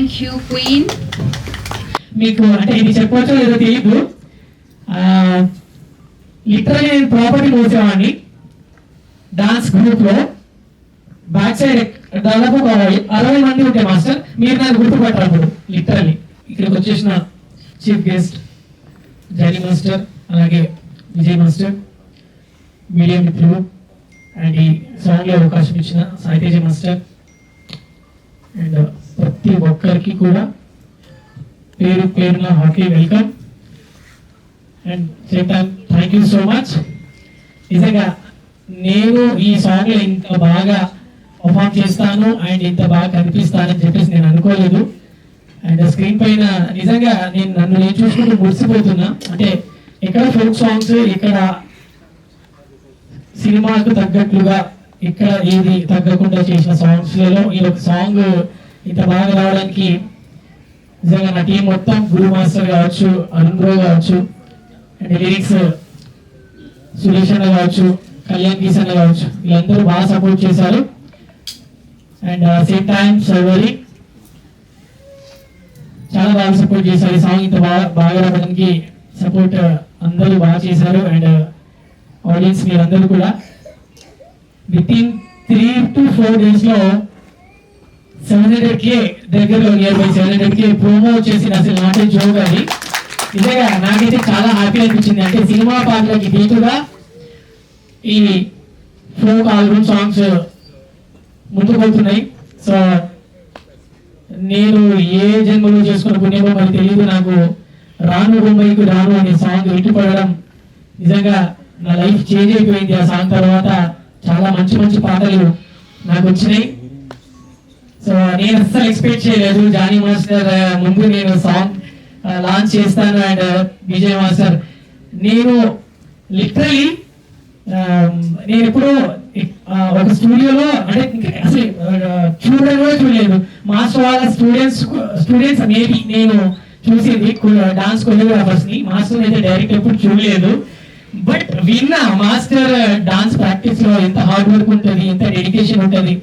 Thank you queen. మీకు అంటే ఇది చెప్పవచ్చో లేదో తెలియదు, లిటరల్లీ నేను ప్రాపర్టీ మోసేవాడిని డాన్స్ గ్రూప్లో. బ్యాక్ సైడ్ దాదాపు 60 మంది ఉంటే మాస్టర్, మీరు నాకు గుర్తుపట్టారు అప్పుడు. లిటరల్లీ ఇక్కడికి వచ్చేసిన చీఫ్ గెస్ట్ జానీ మాస్టర్, అలాగే విజయ్ మాస్టర్, మీడియా మిత్రులు, అండ్ ఈ సాంగ్లో అవకాశం ఇచ్చిన సాయితేజ మాస్టర్, అండ్ ప్రతి ఒక్కరికి కూడా పేరు పేరున heartly welcome and same time thank you so much. నిజంగా నేను ఈ సాంగ్లో ఇంత బాగా పర్ఫామ్ చేస్తాను అండ్ ఇంత బాగా కనిపిస్తానని చెప్పేసి నేను అనుకోలేదు. అండ్ స్క్రీన్ పైన నిజంగా నన్ను చూసుకుంటూ మురిసిపోతున్నా. అంటే ఇక్కడ ఫోక్ సాంగ్స్, ఇక్కడ సినిమాకు తగ్గట్లుగా, ఇక్కడ ఏది తగ్గకుండా చేసిన సాంగ్స్లలో ఈ ఒక సాంగ్ ఇంత బాగా రావడానికి నిజంగా నా టీం మొత్తం, గురు మాస్టర్ కావచ్చు, అరుణ్ బ్రో కావచ్చు, అండ్ లిరిక్స్ సురేష్ అన్న కావచ్చు, కళ్యాణ్ గీస్ అన్న కావచ్చు, వీళ్ళందరూ బాగా సపోర్ట్ చేశారు. అండ్ సేమ్ టైం సర్వరి చాలా బాగా సపోర్ట్ చేశారు. ఈ సాంగ్ ఇంత బాగా రావడానికి సపోర్ట్ అందరూ బాగా చేశారు. అండ్ ఆడియన్స్ మీరందరూ కూడా వితిన్ 3 to 4 days లో 700K దగ్గరలో, నియర్ బై 700K ప్రోమో వచ్చేసి అసలు నాటే జోక్. అది నిజంగా నాకైతే చాలా హ్యాపీ అనిపించింది. అంటే సినిమా పాటలకి దీటుగా ఈ ఫోక్ ఆల్బమ్ సాంగ్స్ ముందుకు పోతున్నాయి. సో నేను ఏ జన్మలో చేసుకున్న పుణ్యమో మరి తెలియదు, నాకు రాను బొంబాయికి రాను అనే సాంగ్ ఇటుపడడం నిజంగా నా లైఫ్ చేంజ్ అయిపోయింది. ఆ సాంగ్ తర్వాత చాలా మంచి మంచి పాటలు నాకు వచ్చినాయి. సో నేను అస్సలు ఎక్స్పెక్ట్ చేయలేదు జానీ మాస్టర్ ముందు నేను సాంగ్ లాంచ్ చేస్తాను అండ్ విజయ్ మాస్టర్. నేను లిటరలీ నేను ఎప్పుడు ఒక స్టూడియోలో అంటే అసలు చూడడం కూడా చూడలేదు. మాస్టర్ వాళ్ళ స్టూడెంట్స్ మేబీ నేను చూసింది డాన్స్ కొరియోగ్రాఫర్స్ ని, మాస్టర్ అయితే డైరెక్ట్ ఎప్పుడు చూడలేదు. బట్ విన్నా మాస్టర్ డాన్స్ ప్రాక్టీస్ లో ఎంత హార్డ్ వర్క్ ఉంటుంది, ఎంత డెడికేషన్ ఉంటుంది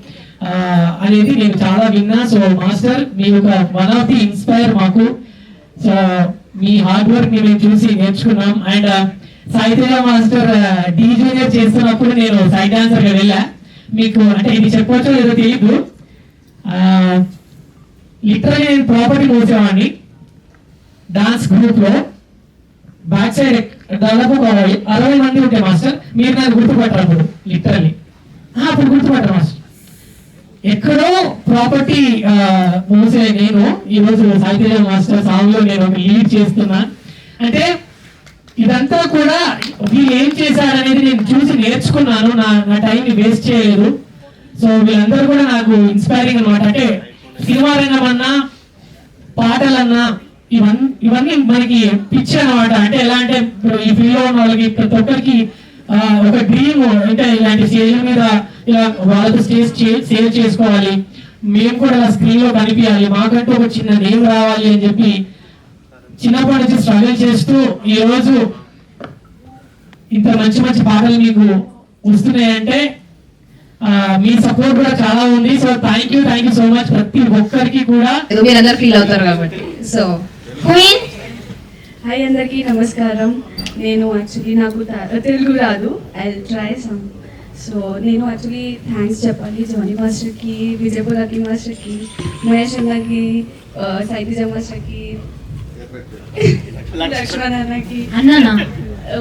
అనేది నేను చాలా విన్నా. సో మాస్టర్ మీ ఒక వన్ ఆఫ్ ది ఇన్స్పైర్ మాకు. సో మీ హార్డ్ వర్క్ ని మేము చూసి నేర్చుకున్నాం. అండ్ సాయితేజ మాస్టర్ డి జూనియర్ చేస్తున్నప్పుడు నేను సైడ్ డాన్సర్ గా వెళ్ళా. మీకు అంటే ఇది చెప్పవచ్చో లేదో తెలియదు, లిటరల్లీ నేను ప్రాపర్టీ మోసేవాడిని డాన్స్ గ్రూప్ లో. బ్యాక్ సైడ్ దాదాపు 60 మంది ఉంటే మాస్టర్, మీరు నాకు గుర్తుపట్టారు అప్పుడు. లిటరల్లీ అప్పుడు గుర్తుపట్టారు మాస్టర్. ఎక్కడో ప్రాపర్టీ మోసే నేను ఈరోజు సాయితేజ మాస్టర్ సాంగ్ లో నేను ఒక లీడ్ చేస్తున్నా. అంటే ఇదంతా కూడా వీళ్ళు ఏం చేశారనేది నేను చూసి నేర్చుకున్నాను. నా టైం వేస్ట్ చేయలేదు. సో వీళ్ళందరూ కూడా నాకు ఇన్స్పైరింగ్ అనమాట. అంటే సినిమా రంగం అన్నా, పాటలన్నా ఇవన్నీ మనకి పిచ్చి అనమాట. అంటే ఎలా అంటే ఈ ఫీల్డ్ లో ఉన్న వాళ్ళకి ప్రతి ఒక్కరికి ఒక డ్రీమ్, అంటే ఇలాంటి స్టేజ్ మీద ఇలా వాళ్ళతో సేవ్ చేసుకోవాలి, మేము కూడా ఇలా స్క్రీన్ లో కనిపించాలి, మాకంటూ ఒక చిన్న నేమ్ రావాలి అని చెప్పి చిన్నప్పటి నుంచి స్ట్రగుల్ చేస్తూ ఈ రోజు ఇంత మంచి మంచి పాటలు మీకు వస్తున్నాయంటే మీ సపోర్ట్ కూడా చాలా ఉంది. So thank you so much ప్రతి ఒక్కరికి కూడా. మీరందరూ ఫీల్ అవుతారు కాబట్టి. So queen. హాయ్ అందరికీ నమస్కారం. నేను యాక్చువల్లీ నాకు తెలుగు రాదు, ఐ ట్రై సమ్. సో నేను యాక్చువల్లీ థ్యాంక్స్ చెప్పాలి జానీ మాస్టర్కి, విజయపురకి మాస్టర్కి, మహేష్ అన్నకి, సాయితేజ మాస్టర్కి, లక్ష్మణ్ అన్నకి. అన్నానా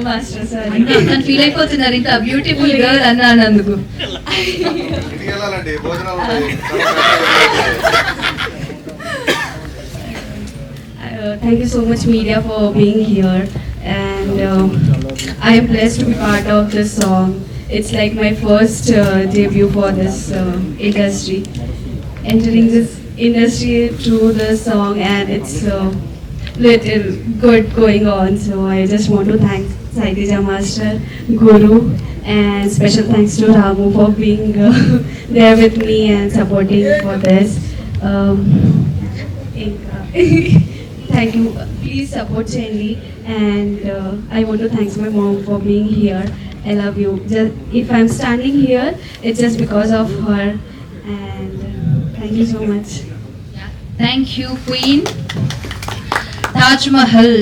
మాస్టర్ సార్ ఫీల్ అయిపోతున్నారు ఇంత బ్యూటిఫుల్ గర్ల్ అన్నందుకు. Thank you so much media for being here, and I am blessed to be part of this song. It's like my first debut for this industry, entering this industry through this song, and it's little good going on. So I just want to thank Saiteja Master, Guru, and special thanks to Ramu for being there with me and supporting for this. Thank you. Please support Chenli, and I want to thank my mom for being here. I love you. If I'm standing here, it's just because of her, and thank you so much. Thank you queen. Taj Mahal